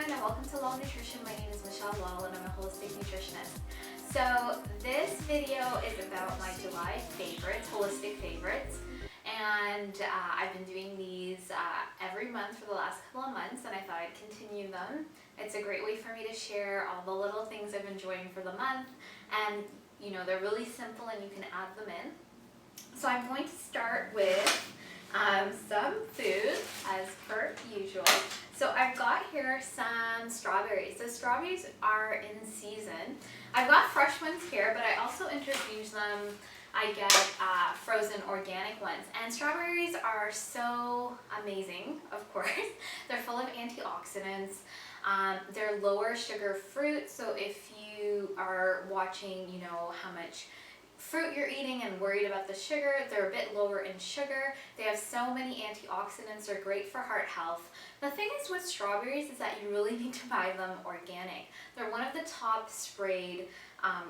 everyone, and welcome to L.A.L.L Nutrition. My name is L.A.L.L and I'm a holistic nutritionist. So this video is about my July favorites, holistic favorites, and I've been doing these every month for the last couple of months, and I thought I'd continue them. It's a great way for me to share all the little things I've been enjoying for the month, and you know, they're really simple and you can add them in. So I'm going to start with some food as per usual. So I've got here some strawberries. The strawberries are in season. I've got fresh ones here, but I also interchange them. I get frozen organic ones. And strawberries are so amazing, of course. They're full of antioxidants. They're lower sugar fruit, so if you are watching, you know, how much fruit you're eating and worried about the sugar, they're a bit lower in sugar. They have so many antioxidants. They're great for heart health. The thing is with strawberries is that you really need to buy them organic. They're one of the top sprayed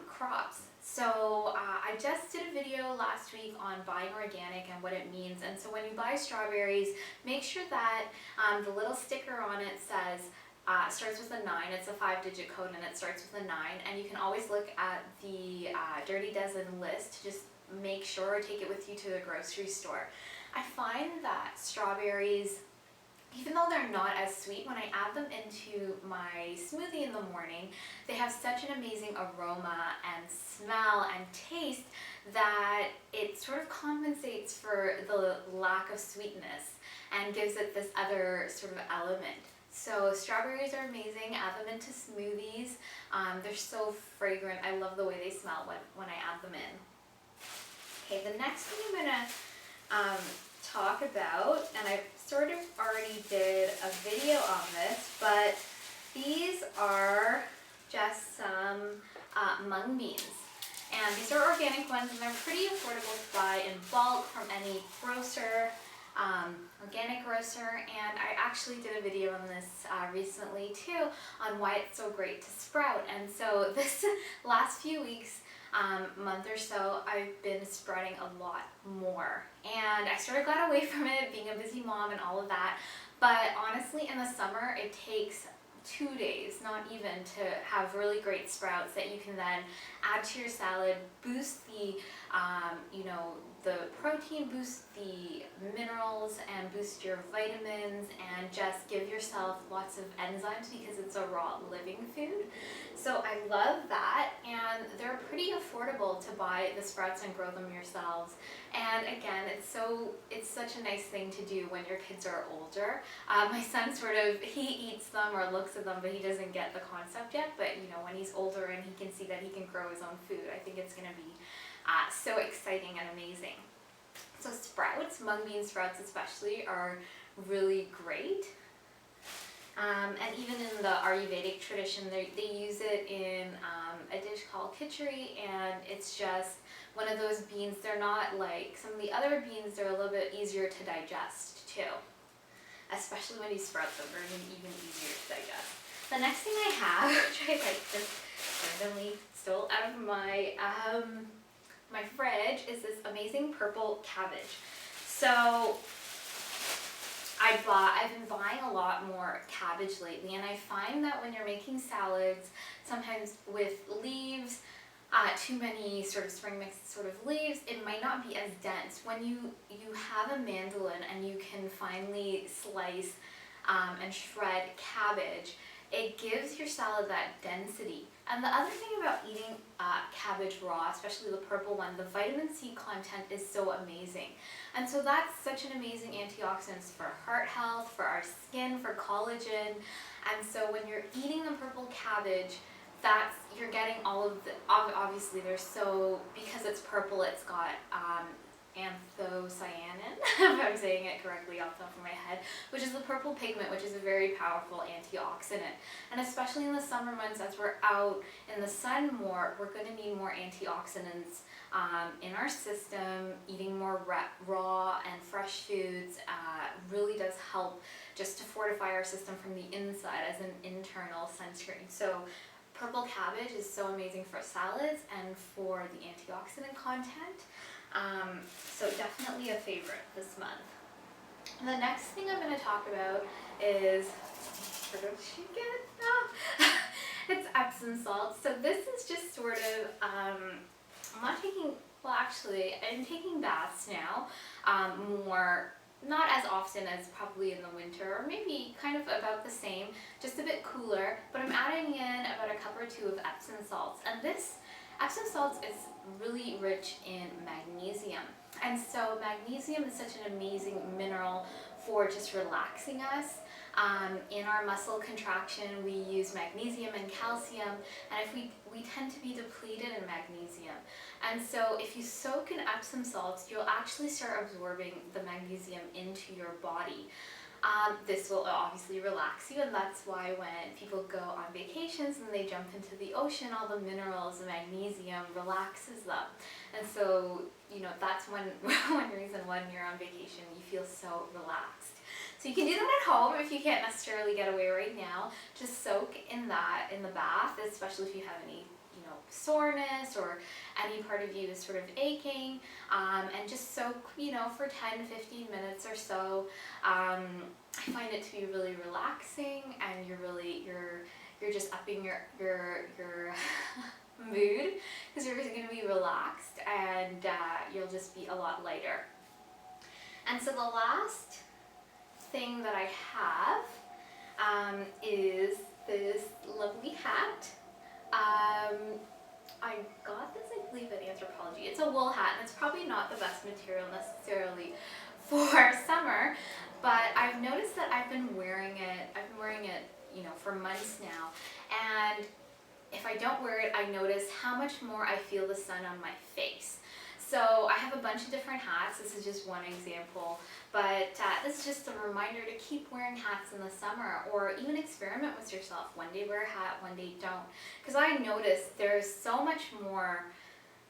crops. So I just did a video last week on buying organic and what it means. And so when you buy strawberries, make sure that the little sticker on it says starts with a 9. It's a 5-digit code and it starts with a 9, and you can always look at the Dirty Dozen list to just make sure or take it with you to the grocery store. I find that strawberries, even though they're not as sweet, when I add them into my smoothie in the morning, they have such an amazing aroma and smell and taste that it sort of compensates for the lack of sweetness and gives it this other sort of element. So strawberries are amazing. Add them into smoothies. They're so fragrant. I love the way they smell when I add them in. Okay, the next thing I'm gonna talk about, and I sort of already did a video on this, but these are just some mung beans. And these are organic ones, and they're pretty affordable to buy in bulk from any grocer. Organic grocer, and I actually did a video on this recently too on why it's so great to sprout. And so this last few weeks, month or so, I've been sprouting a lot more, and I sort of got away from it being a busy mom and all of that, but honestly in the summer it takes 2 days, not even, to have really great sprouts that you can then add to your salad, boost the you know, the protein, boost the minerals, and boost your vitamins, and just give yourself lots of enzymes because it's a raw living food. So I love that, and they're pretty affordable to buy the sprouts and grow them yourselves. And again, it's such a nice thing to do when your kids are older. My son he eats them or looks at them, but he doesn't get the concept yet. But you know, when he's older and he can see that he can grow his own food, I think it's going to be so exciting and amazing. So sprouts, mung bean sprouts especially, are really great. And even in the Ayurvedic tradition, they use it in a dish called khichdi, and it's just one of those beans. They're not like some of the other beans. They're a little bit easier to digest too, especially when you sprout them. They're even easier to digest. The next thing I have, which I like just randomly stole out of my my fridge, is this amazing purple cabbage. So I've been buying a lot more cabbage lately, and I find that when you're making salads, sometimes with leaves, too many sort of spring mix sort of leaves, it might not be as dense. When you have a mandolin and you can finely slice and shred cabbage, it gives your salad that density. And the other thing about eating cabbage raw, especially the purple one, the vitamin C content is so amazing. And so that's such an amazing antioxidant for heart health, for our skin, for collagen. And so when you're eating the purple cabbage, you're getting all of the, obviously because it's purple, it's got anthocyanin, if I'm saying it correctly off the top of my head, which is the purple pigment, which is a very powerful antioxidant. And especially in the summer months, as we're out in the sun more, we're going to need more antioxidants in our system. Eating more raw and fresh foods really does help just to fortify our system from the inside as an internal sunscreen. So purple cabbage is so amazing for salads and for the antioxidant content. So definitely a favorite this month. The next thing I'm going to talk about is sort of chicken. It's Epsom salt. So this is just sort of, I'm not taking, well actually, I'm taking baths now, more, not as often as probably in the winter, or maybe kind of about the same, just a bit cooler, but I'm adding in about a cup or two of Epsom salts. And this Epsom salts is really rich in magnesium. And so magnesium is such an amazing mineral for just relaxing us. In our muscle contraction, we use magnesium and calcium, and if we tend to be depleted in magnesium. And so if you soak in Epsom salts, you'll actually start absorbing the magnesium into your body. This will obviously relax you, and that's why when people go on vacations and they jump into the ocean, all the minerals and magnesium relaxes them. And so, you know, that's one reason when you're on vacation you feel so relaxed. So you can do that at home if you can't necessarily get away right now. Just soak in that in the bath, especially if you have any, you know, soreness or any part of you is sort of aching, and just soak, you know, for 10-15 minutes or so. I find it to be really relaxing, and you're just upping your mood because you're going to be relaxed, and you'll just be a lot lighter. And so the last thing that I have is this lovely hat. I got this, I believe, at Anthropologie. It's a wool hat, and it's probably not the best material necessarily for summer, but I've noticed that I've been wearing it, you know, for months now, and if I don't wear it, I notice how much more I feel the sun on my face. So I have a bunch of different hats. This is just one example, but this is just a reminder to keep wearing hats in the summer, or even experiment with yourself. One day wear a hat, one day don't. Because I notice there's so much more,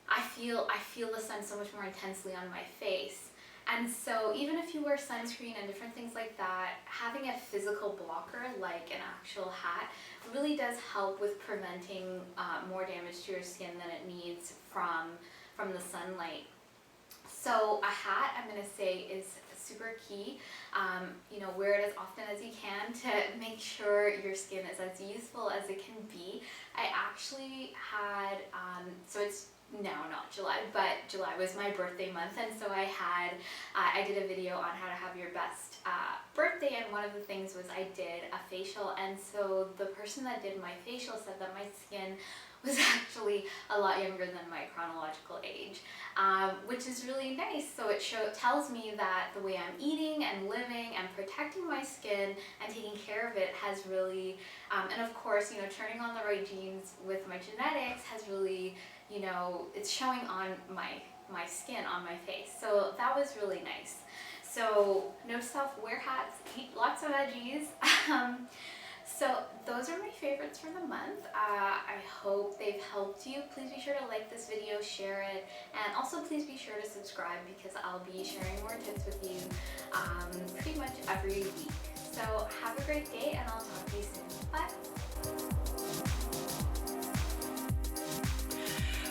I feel the sun so much more intensely on my face. And so even if you wear sunscreen and different things like that, having a physical blocker like an actual hat really does help with preventing more damage to your skin than it needs from the sunlight. So a hat, I'm going to say, is super key. You know, wear it as often as you can to make sure your skin is as useful as it can be. I actually had, so it's now not July, but July was my birthday month, and so I did a video on how to have your best birthday, and one of the things was I did a facial, and so the person that did my facial said that my skin was actually a lot younger than my chronological age, which is really nice. So it tells me that the way I'm eating and living and protecting my skin and taking care of it has really, and of course, you know, turning on the right genes with my genetics has really, you know, it's showing on my skin, on my face. So that was really nice. So note to self, wear hats, eat lots of veggies. So those are my favorites for the month. I hope they've helped you. Please be sure to like this video, share it, and also please be sure to subscribe because I'll be sharing more tips with you pretty much every week. So have a great day, and I'll talk to you soon. Bye!